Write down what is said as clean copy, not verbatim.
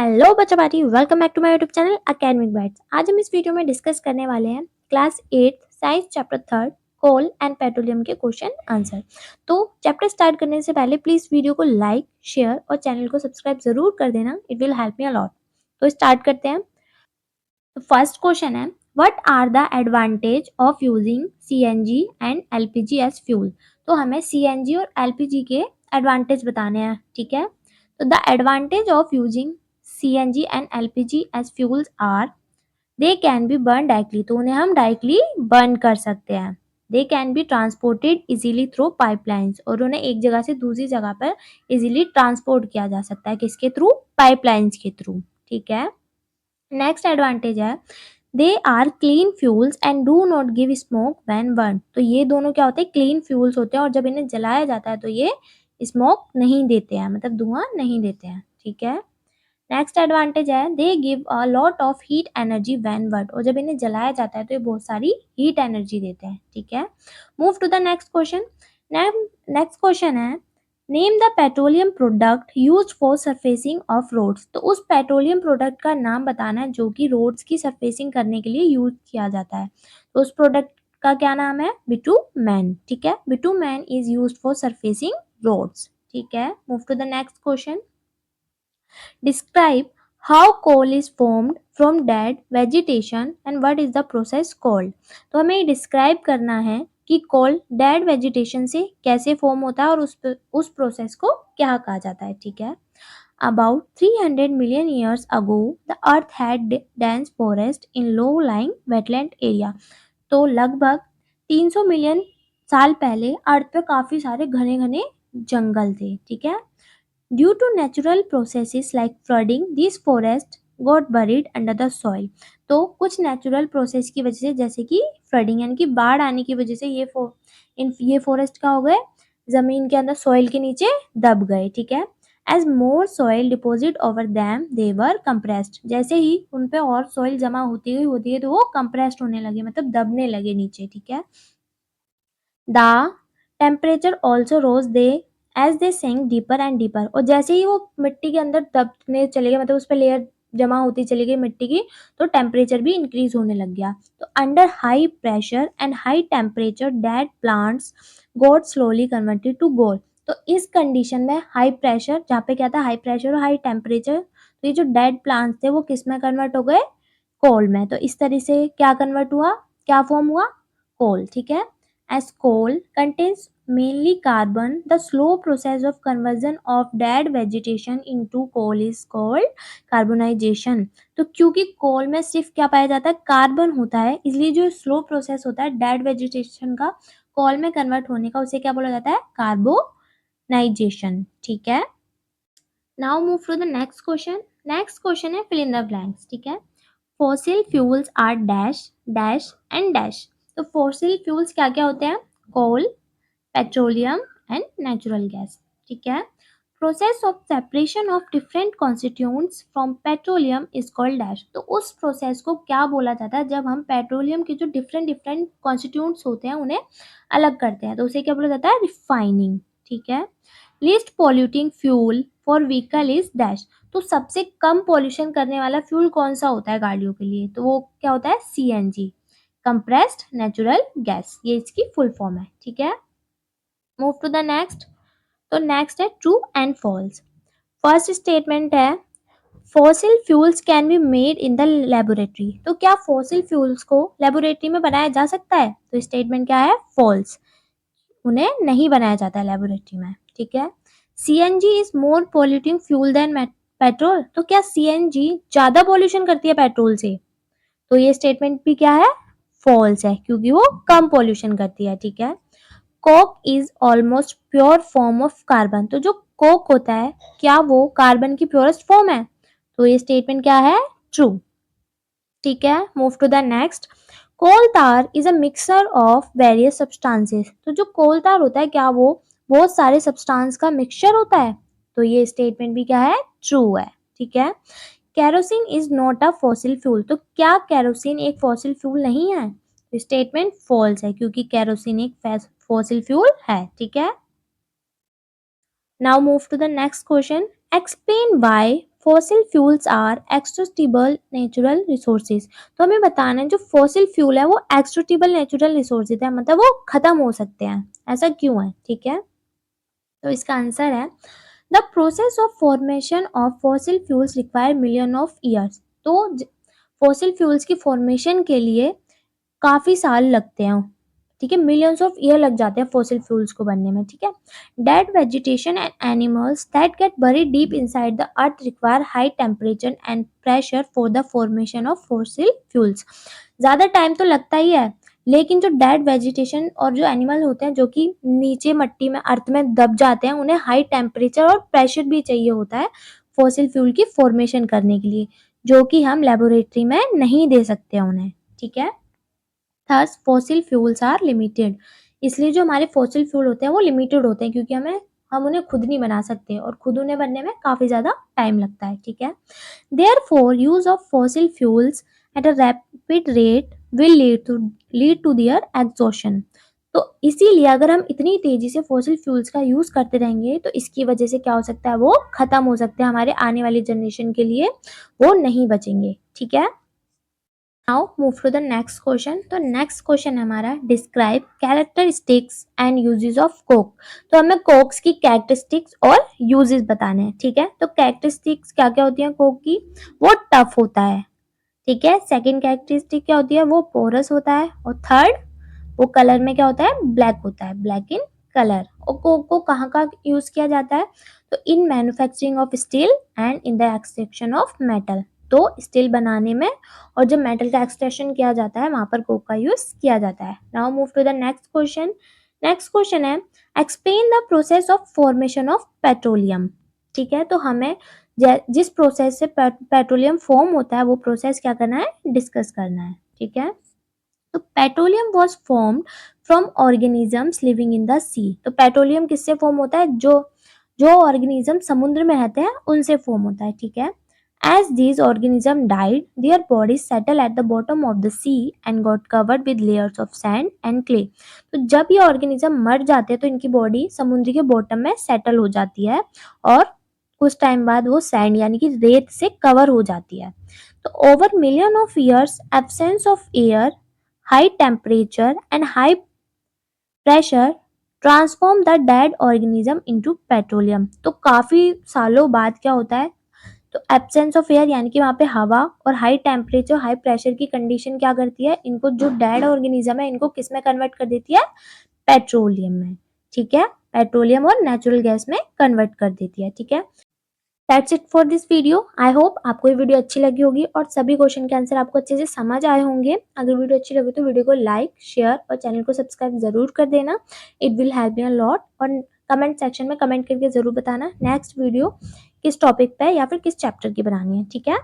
Hello बच्चा party, welcome back to my YouTube channel academic bytes. आज हम इस वीडियो में डिस्कस करने वाले हैं class 8 science chapter 3 coal and petroleum के क्वेश्चन आंसर। तो चैप्टर स्टार्ट करने से पहले प्लीज वीडियो को लाइक, शेयर और चैनल को सब्सक्राइब जरूर कर देना, it will help me a lot. तो स्टार्ट करते हैं। तो फर्स्ट क्वेश्चन है, what are the advantage of using CNG and LPG as fuel. तो हमें सीएनजी और एलपीजी के एडवांटेज बताने हैं, ठीक है। तो the advantage of using CNG and LPG as fuels are they can be burned directly, तो उन्हें हम डायरेक्टली बर्न कर सकते हैं। They can be transported easily through pipelines, और उन्हें एक जगह से दूसरी जगह पर इजीली ट्रांसपोर्ट किया जा सकता है, किसके थ्रू? पाइपलाइंस के थ्रू, ठीक है। नेक्स्ट एडवांटेज है, they are clean fuels and do not give smoke when burn. तो ये दोनों क्या होते हैं? क्लीन फ्यूल्स होते हैं, और जब इन्हें जलाया जाता है तो ये स्मोक नहीं देते हैं, मतलब धुआं नहीं देते हैं, ठीक है। नेक्स्ट एडवांटेज है, they give a lot of heat energy when burned, और जब इन्हें जलाया जाता है तो ये बहुत सारी हीट एनर्जी देते हैं, ठीक है। Move to the next question. Next question है, name the petroleum product used for surfacing of roads. तो उस पेट्रोलियम प्रोडक्ट का नाम बताना है जो कि रोड्स की सरफेसिंग करने के लिए यूज किया जाता है। तो उस प्रोडक्ट का क्या नाम है? बिटुमेन, ठीक है। Bitumen is used for surfacing roads, ठीक है। Move to the next question. Describe how coal is formed from dead vegetation and what is the process called। तो हमें डिस्क्राइब करना है कि कोल डेड वेजिटेशन से कैसे फॉर्म होता है और उस प्रोसेस को क्या कहा जाता है, ठीक है। About 300 million years ago, the earth had dense forest in low-lying wetland area। तो लगभग 300 मिलियन साल पहले अर्थ पे काफी सारे घने घने जंगल थे, ठीक है। Due to natural processes like flooding, these forests got buried under the soil। तो कुछ नेचुरल प्रोसेस की वजह से, जैसे कि फ्लडिंग यानी कि बाढ़ आने की वजह से ये फॉरेस्ट क्या हो गए? जमीन के अंदर सॉइल के नीचे दब गए, ठीक है। As more soil deposit over them they were compressed. जैसे ही उन पे और सॉइल जमा होती है तो वो कंप्रेस्ड होने लगे, मतलब दबने लगे नीचे, ठीक है। The temperature also rose they as they sink deeper and deeper. और जैसे ही वो मिट्टी के अंदर दबने चले गए, मतलब उस पर लेयर जमा होती चली गई मिट्टी की, तो टेम्परेचर भी इंक्रीज होने लग गया। तो under high pressure and high temperature dead plants got slowly converted to gold. तो इस कंडीशन में हाई प्रेशर, जहाँ पे क्या था? हाई प्रेशर और हाई टेम्परेचर, तो ये जो डेड प्लांट्स थे वो किस में कन्वर्ट हो गए? कोल में। तो इस तरह से क्या कन्वर्ट हुआ, क्या फॉर्म हुआ? कोल, ठीक है। As coal contains mainly carbon, the slow process of conversion of dead vegetation into coal is called carbonization। तो क्योंकि कोल में सिर्फ क्या पाया जाता है? कार्बन होता है, इसलिए जो स्लो प्रोसेस होता है डेड वेजिटेशन का कोल में कन्वर्ट होने का, उसे क्या बोला जाता है? कार्बोनाइजेशन, ठीक है। Now move to the next question. Next question है फिल इन द ब्लैंक्स, ठीक है। Fossil fuels are dash dash and dash. तो फॉसिल फ्यूल्स क्या क्या होते हैं? Coal, petroleum and natural gas, ठीक है। Process of separation of different constituents from petroleum is called dash. तो उस प्रोसेस को क्या बोला जाता है जब हम पेट्रोलियम के जो डिफरेंट डिफरेंट कॉन्स्टिट्यूएंट्स होते हैं उन्हें अलग करते हैं? तो उसे क्या बोला जाता है? रिफाइनिंग, ठीक है। Least polluting fuel for vehicle is dash. तो सबसे कम पॉल्यूशन करने वाला फ्यूल कौन सा होता है गाड़ियों के लिए? तो वो क्या होता है? CNG, कंप्रेस्ड नेचुरल गैस, ये इसकी फुल फॉर्म है, ठीक है। Move to the next. तो नेक्स्ट है true and false. First statement है, fossil fuels can be made in the laboratory. तो क्या फॉसिल फ्यूल्स को लेबोरेटरी में बनाया जा सकता है? तो स्टेटमेंट क्या है? फॉल्स, उन्हें नहीं बनाया जाता है लेबोरेटरी में, ठीक है। CNG is more polluting fuel then petrol. तो क्या CNG ज्यादा पॉल्यूशन करती है पेट्रोल से? तो ये स्टेटमेंट भी क्या है? फॉल्स है, क्योंकि वो कम पॉल्यूशन करती है, ठीक है। Coke is almost pure form of carbon. तो जो कोक होता है, क्या वो कार्बन की प्योरेस्ट फॉर्म है? तो ये स्टेटमेंट क्या है? ट्रू, ठीक है। Move to the next. Coal tar is a mixer of various substances. तो जो कोल तार होता है, क्या वो बहुत सारे सब्सटेंस का मिक्सचर होता है? तो ये स्टेटमेंट भी क्या है? ट्रू है, ठीक है। Kerosene is not a fossil fuel. तो क्या कैरोसिन एक फॉसिल फ्यूल नहीं है? स्टेटमेंट फॉल्स है, क्योंकि कैरोसिन एक फॉसिल फ्यूल है, ठीक है। Now move to the next question. Explain why fossil fuels are extractable natural resources. तो हमें बताना है जो फॉसिल फ्यूल है वो एक्सट्रैक्टेबल नेचुरल रिसोर्सेज है, मतलब वो खत्म हो सकते हैं, ऐसा क्यों है? ठीक है, तो इसका आंसर है the process of formation of fossil fuels require million of years. तो फॉसिल फ्यूल्स की फॉर्मेशन के लिए काफी साल लगते हैं, ठीक है, मिलियंस ऑफ ईयर लग जाते हैं फॉसिल फ्यूल्स को बनने में, ठीक है। Dead vegetation and animals that get buried deep inside the earth require high temperature and pressure for the formation of fossil fuels. ज्यादा टाइम तो लगता ही है, लेकिन जो डेड वेजिटेशन और जो एनिमल होते हैं जो कि नीचे मट्टी में अर्थ में दब जाते हैं, उन्हें हाई टेम्परेचर और प्रेशर भी चाहिए होता है फॉसिल फ्यूल की फॉर्मेशन करने के लिए, जो कि हम लेबोरेटरी में नहीं दे सकते हैं उन्हें, ठीक है। Thus fossil fuels are limited, इसलिए जो हमारे फॉसिल फ्यूल होते हैं वो लिमिटेड होते हैं, क्योंकि हम उन्हें खुद नहीं बना सकते और खुद उन्हें बनने में काफी ज्यादा टाइम लगता है, ठीक है। Therefore, use of fossil fuels at a rapid rate will lead to their exhaustion. तो इसीलिए अगर हम इतनी तेजी से फॉसिल फ्यूल्स का यूज करते रहेंगे तो इसकी वजह से क्या हो सकता है, वो खत्म हो सकते हैं, हमारे आने वाली जनरेशन के लिए वो नहीं बचेंगे, ठीक है। Now move to the next question. तो नेक्स्ट क्वेश्चन है हमारा describe characteristics and uses of coke. तो हमें कोक्स की कैरेक्टरिस्टिक्स और यूजेस बताने हैं, ठीक है। तो कैरेक्टरिस्टिक्स क्या क्या होती हैं कोक की, वो टफ होता है, ठीक है। सेकंड कैरेक्टरिस्टिक क्या होती है, वो पोरस होता है। और थर्ड, वो कलर में क्या होता है, ब्लैक होता है, ब्लैक इन कलर। और कोक को कहाँ का यूज किया जाता है, तो in manufacturing of steel and in the extraction of metal. तो स्टील बनाने में और जब मेटल का एक्सट्रैक्शन किया जाता है वहां पर कोक का यूज किया जाता है। Now move to the next question. Next question है explain the process of formation of petroleum, ठीक है। तो हमें जिस प्रोसेस से पेट्रोलियम फॉर्म होता है वो प्रोसेस क्या करना है, डिस्कस करना है, ठीक है। तो petroleum was formed from organisms living in the sea. तो पेट्रोलियम किससे फॉर्म होता है, जो जो ऑर्गेनिज्म समुद्र में रहते हैं उनसे फॉर्म होता है, ठीक है। As these organisms died, their bodies settled at the bottom of the sea and got covered with layers of sand and clay. तो जब ये ऑर्गेनिज्म मर जाते हैं तो इनकी बॉडी समुद्र के बॉटम में सेटल हो जाती है और कुछ टाइम बाद वो सैंड यानी कि रेत से कवर हो जाती है। तो over million of years absence of air, high temperature and high pressure transform the dead organism into petroleum. तो काफी सालों बाद क्या होता है, तो एब्सेंस ऑफ एयर यानी कि वहाँ पे हवा और हाई टेम्परेचर हाई प्रेशर की कंडीशन क्या करती है, इनको जो डेड ऑर्गेनिज्म है इनको किस में कन्वर्ट कर देती है, पेट्रोलियम में, ठीक है। पेट्रोलियम और नेचुरल गैस में कन्वर्ट कर देती है, ठीक है। That's it for this video. I hope आपको ये वीडियो अच्छी लगी होगी और सभी क्वेश्चन के आंसर आपको अच्छे से समझ आए होंगे। अगर वीडियो अच्छी लगी तो वीडियो को लाइक शेयर और चैनल को सब्सक्राइब जरूर कर देना, it will help me a lot. और कमेंट सेक्शन में कमेंट करके जरूर बताना नेक्स्ट वीडियो किस टॉपिक पे या फिर किस चैप्टर की बनानी है, ठीक है।